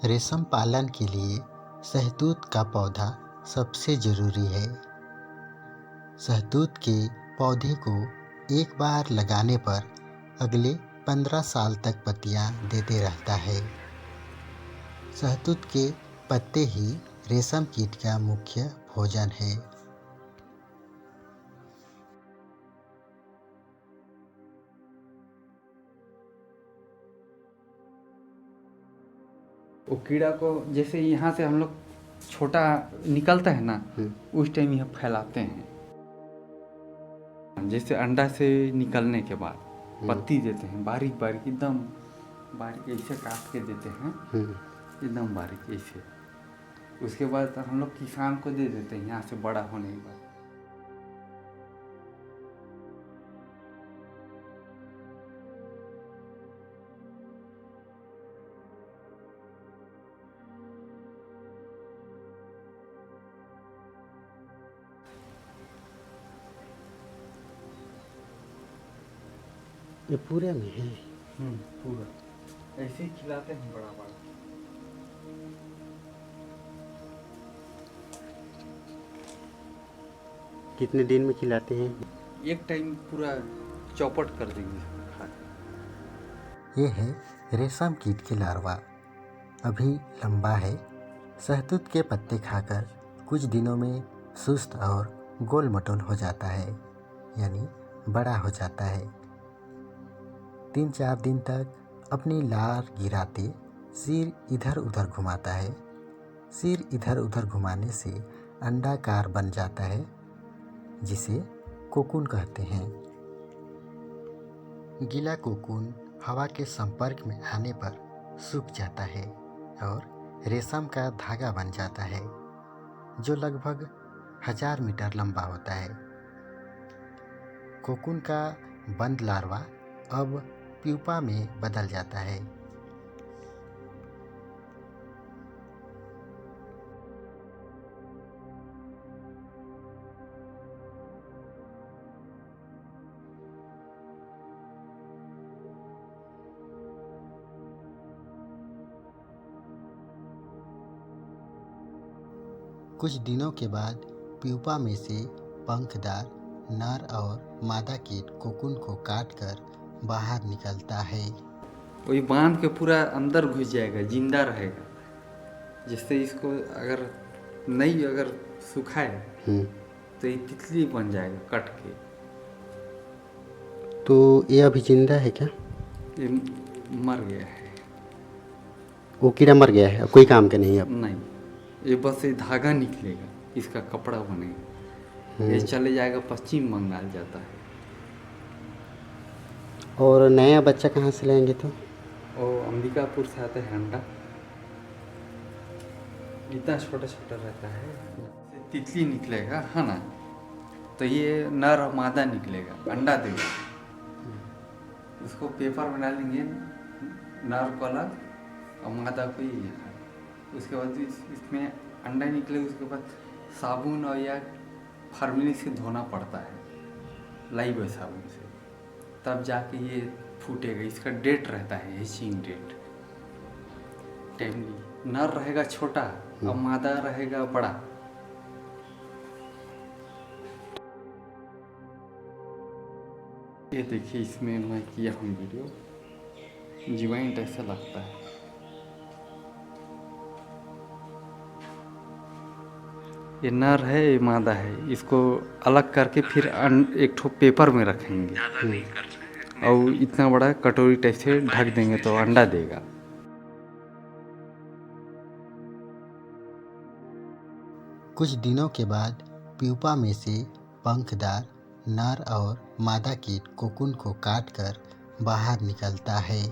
रेशम पालन के लिए शहतूत का पौधा सबसे ज़रूरी है। शहतूत के पौधे को एक बार लगाने पर अगले 15 साल तक पत्तियां देते रहता है। शहतूत के पत्ते ही रेशम कीट का मुख्य भोजन है। वो कीड़ा को जैसे यहाँ से हम लोग छोटा निकलता है ना, उस टाइम यह फैलाते हैं। जैसे अंडा से निकलने के बाद पत्ती देते हैं, बारीक बारीक, एकदम बारीक ऐसे काट के देते हैं, एकदम बारीक ऐसे। उसके बाद हम लोग किसान को दे देते हैं यहाँ से बड़ा होने के बाद। ये पूरे में है। पूरा ऐसे ही खिलाते हैं बड़ा बड़ा। कितने दिन में खिलाते हैं? एक टाइम पूरा चौपट कर देंगे खा। ये है रेशम कीट के लार्वा। अभी लंबा है। शहतूत के पत्ते खाकर कुछ दिनों में सुस्त और गोल मटोल हो जाता है, यानी बड़ा हो जाता है। 3-4 दिन तक अपनी लार गिराते सिर इधर उधर घुमाता है। सिर इधर उधर घुमाने से अंडाकार बन जाता है, जिसे कोकून कहते हैं। गीला कोकून हवा के संपर्क में आने पर सूख जाता है और रेशम का धागा बन जाता है, जो लगभग 1000 मीटर लंबा होता है। कोकून का बंद लार्वा अब प्यूपा में बदल जाता है। कुछ दिनों के बाद प्यूपा में से पंखदार नर और मादा कीट कोकून को काटकर बाहर निकलता है। वही बांध के पूरा अंदर घुस जाएगा, जिंदा रहेगा। जिससे इसको अगर सुखाए तो ये तितली बन जाएगा कट के। तो ये अभी जिंदा है क्या? ये मर गया है। वो कीड़ा मर गया है, कोई काम का नहीं अब? नहीं, ये बस ये धागा निकलेगा, इसका कपड़ा बनेगा। ये चले जाएगा पश्चिम बंगाल जाता है। और नया बच्चा कहाँ से लाएंगे तो? और अंबिकापुर से आता है अंडा, इतना छोटा छोटा रहता है। तितली निकलेगा है ना, तो ये नर और मादा निकलेगा, अंडा देगा। उसको पेपर बना लेंगे, नर को अलग और मादा को ही। उसके बाद इसमें अंडा निकलेगा, उसके बाद साबुन और या फार्मिलिन से धोना पड़ता है, लाइव साबुन से, तब जाके ये फूटेगा। इसका डेट रहता है, हैचिंग डेट टाइमली। नर रहेगा छोटा और मादा रहेगा बड़ा। ये देखिए, इसमें मैं किया हूँ वीडियो, जीवाइंट ऐसा लगता है। ये नर है, ये मादा है। इसको अलग करके फिर एक ठो पेपर में रखेंगे और इतना बड़ा कटोरी टाइप से ढक देंगे तो अंडा देगा। कुछ दिनों के बाद प्यूपा में से पंखदार नर और मादा कीट कोकून को काटकर बाहर निकलता है।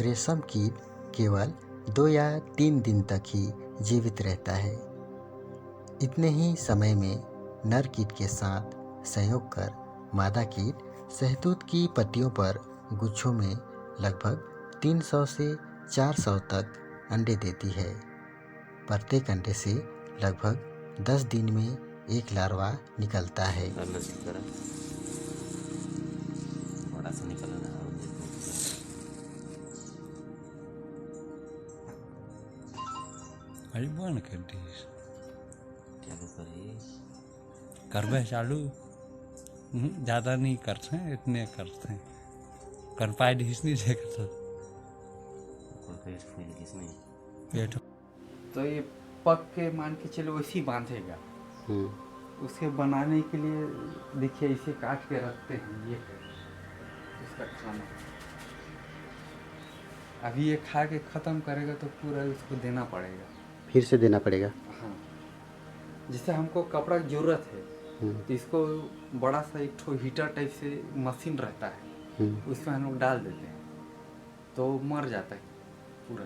रेशम कीट केवल 2 या 3 दिन तक ही जीवित रहता है। इतने ही समय में नर कीट के साथ संयोग कर मादा कीट शहतूत की पत्तियों पर गुच्छों में लगभग 300 से 400 तक अंडे देती है। प्रत्येक अंडे से लगभग 10 दिन में एक लार्वा निकलता है। बड़ा सा निकलना है। अरे बंद कर दीस क्या करिए करबे चालू ज़्यादा नहीं करते हैं, इतने करते हैं कर पाए ढीस नहीं से करते कोई पेट फूल किसने पेट तो ये पक के मान के चलो वैसे ही बांधेगा। उसके बनाने के लिए देखिए इसे काट के रखते हैं, ये है उसका खाना। अभी ये खा के ख़त्म करेगा तो पूरा उसको देना पड़ेगा। फिर से देना पड़ेगा। हाँ, जैसे हमको कपड़ा की ज़रूरत है तो इसको बड़ा सा एक ठो हीटर टाइप से मशीन रहता है, उसमें हम लोग डाल देते हैं तो मर जाता है पूरा,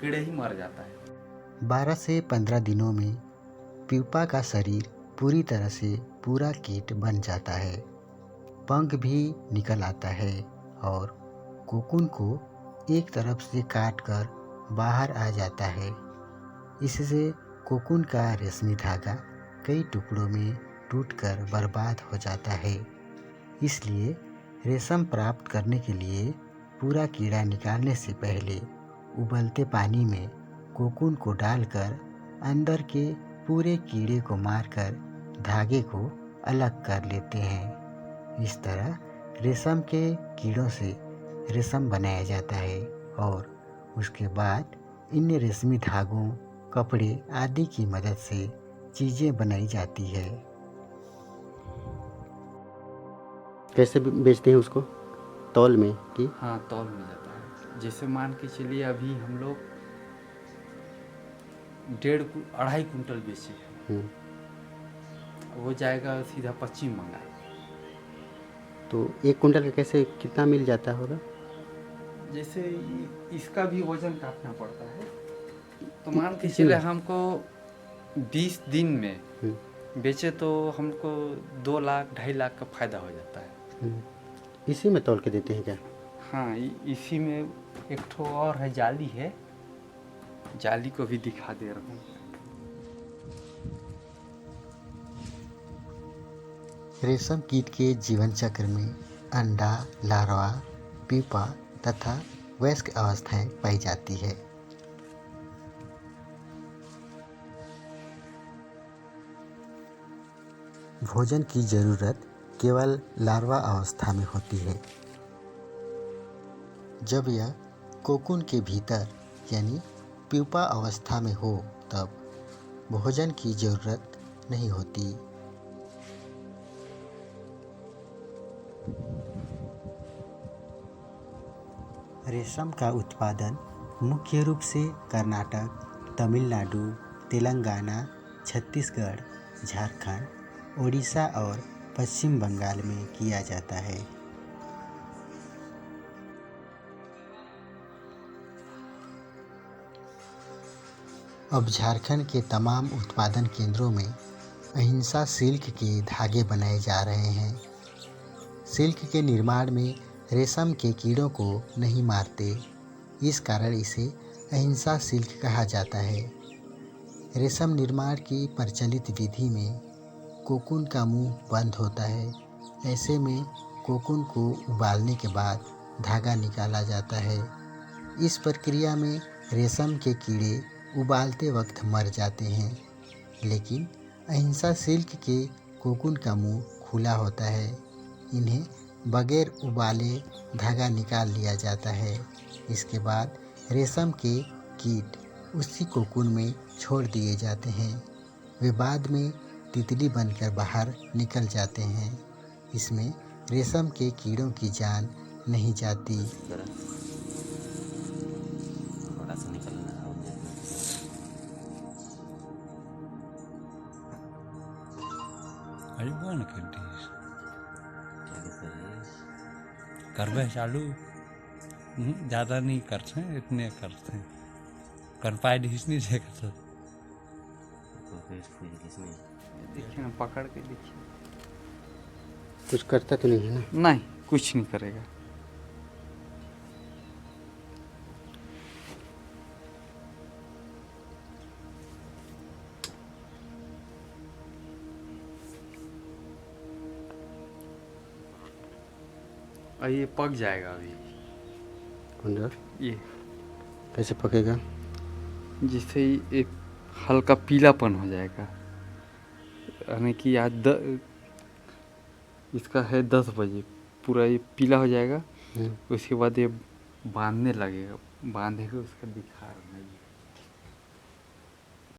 कीड़े ही मर जाता है। 12 से 15 दिनों में प्यूपा का शरीर पूरी तरह से पूरा कीट बन जाता है, पंख भी निकल आता है और कोकून को एक तरफ से काटकर बाहर आ जाता है। इससे कोकून का रेशमी धागा कई टुकड़ों में टूटकर बर्बाद हो जाता है। इसलिए रेशम प्राप्त करने के लिए पूरा कीड़ा निकालने से पहले उबलते पानी में कोकून को डालकर अंदर के पूरे कीड़े को मारकर धागे को अलग कर लेते हैं। इस तरह रेशम के कीड़ों से रेशम बनाया जाता है और उसके बाद इन रेशमी धागों, कपड़े आदि की मदद से चीज़ें बनाई जाती है। कैसे बेचते हैं उसको? तौल में कि? हाँ, तौल में जाता है। जैसे मान के चलिए अभी हम लोग 2.5 कुंटल बेचे हैं, वो जाएगा सीधा पश्चिम बंगाल। तो 1 कुंटल का कैसे कितना मिल जाता होगा? जैसे इसका भी वजन काटना पड़ता है तो मान के चले हमको 20 दिन में बेचे तो हमको 2 लाख 2.5 लाख का फायदा हो जाता है। इसी में तौल के देते हैं क्या? हाँ, इसी में एक ठो और है, जाली है, जाली को भी दिखा दे रहा हूँ। रेशम कीट के जीवन चक्र में अंडा, लार्वा, प्यूपा तथा वयस्क अवस्थाएं पाई जाती है। भोजन की जरूरत केवल लार्वा अवस्था में होती है। जब यह कोकून के भीतर यानी प्यूपा अवस्था में हो तब भोजन की जरूरत नहीं होती। रेशम का उत्पादन मुख्य रूप से कर्नाटक, तमिलनाडु, तेलंगाना, छत्तीसगढ़, झारखंड, ओडिशा और पश्चिम बंगाल में किया जाता है। अब झारखंड के तमाम उत्पादन केंद्रों में अहिंसा सिल्क के धागे बनाए जा रहे हैं। सिल्क के निर्माण में रेशम के कीड़ों को नहीं मारते, इस कारण इसे अहिंसा सिल्क कहा जाता है। रेशम निर्माण की प्रचलित विधि में कोकून का मुंह बंद होता है। ऐसे में कोकून को उबालने के बाद धागा निकाला जाता है। इस प्रक्रिया में रेशम के कीड़े उबालते वक्त मर जाते हैं, लेकिन अहिंसा सिल्क के कोकून का मुंह खुला होता है। इन्हें बगैर उबाले धागा निकाल लिया जाता है। इसके बाद रेशम के कीट उसी कोकून में छोड़ दिए जाते हैं। वे बाद में तितली बनकर बाहर निकल जाते हैं। इसमें रेशम के कीड़ों की जान नहीं जाती। थोड़ा सा निकलना और देखना अरे बंद कर दीस क्या करिए करबे चालू ज़्यादा नहीं करते हैं, इतने करते हैं कर पाए ढीस नहीं से करते कोई पेट फूल किसने देखिए ना, पकड़ के देखिए। कुछ करता तो नहीं है ना? नहीं, कुछ नहीं करेगा। और ये पक जाएगा अभी। अंदर ये कैसे पकेगा? जिससे ये हल्का पीलापन हो जाएगा। यानी कि आज इसका है 10 बजे, पूरा ये पीला हो जाएगा। उसके बाद ये बांधने लगेगा, बांधेगा उसका दिखा रहा है।